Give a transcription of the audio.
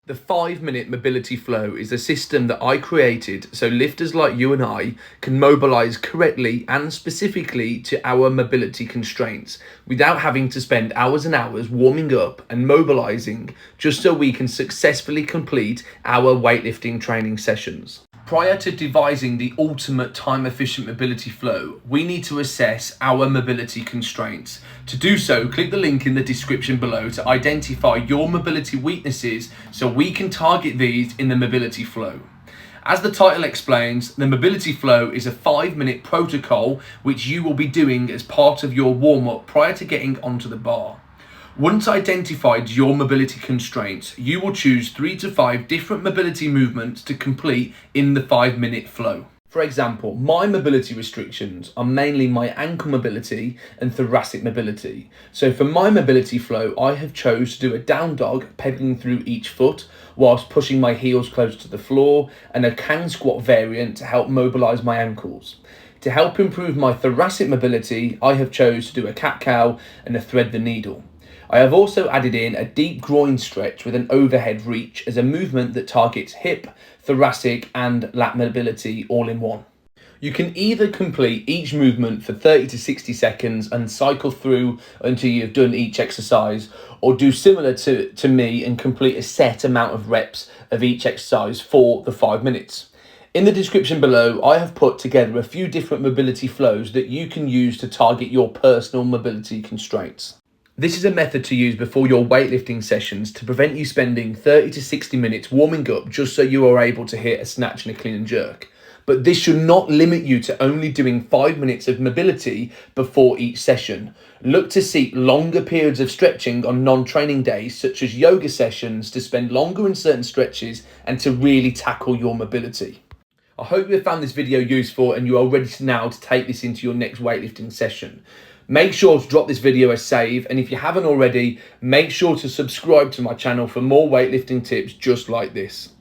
The 5-minute mobility flow is a system that I created so lifters like you and I can mobilize correctly and specifically to our mobility constraints without having to spend hours and hours warming up and mobilizing just so we can successfully complete our weightlifting training sessions. Prior to devising the ultimate time-efficient mobility flow, we need to assess our mobility constraints. To do so, click the link in the description below to identify your mobility weaknesses so we can target these in the mobility flow. As the title explains, the mobility flow is a 5-minute protocol which you will be doing as part of your warm-up prior to getting onto the bar. Once identified your mobility constraints, you will choose 3 to 5 different mobility movements to complete in the 5-minute flow. For example, my mobility restrictions are mainly my ankle mobility and thoracic mobility. So for my mobility flow, I have chose to do a down dog, pedaling through each foot whilst pushing my heels close to the floor, and a can squat variant to help mobilize my ankles. To help improve my thoracic mobility, I have chose to do a cat cow and a thread the needle. I have also added in a deep groin stretch with an overhead reach as a movement that targets hip, thoracic and lat mobility all in one. You can either complete each movement for 30 to 60 seconds and cycle through until you've done each exercise, or do similar to me and complete a set amount of reps of each exercise for the 5 minutes. In the description below, I have put together a few different mobility flows that you can use to target your personal mobility constraints. This is a method to use before your weightlifting sessions to prevent you spending 30 to 60 minutes warming up just so you are able to hit a snatch and a clean and jerk. But this should not limit you to only doing 5 minutes of mobility before each session. Look to seek longer periods of stretching on non-training days, such as yoga sessions, to spend longer in certain stretches and to really tackle your mobility. I hope you have found this video useful and you are ready now to take this into your next weightlifting session. Make sure to drop this video a save, and if you haven't already, make sure to subscribe to my channel for more weightlifting tips just like this.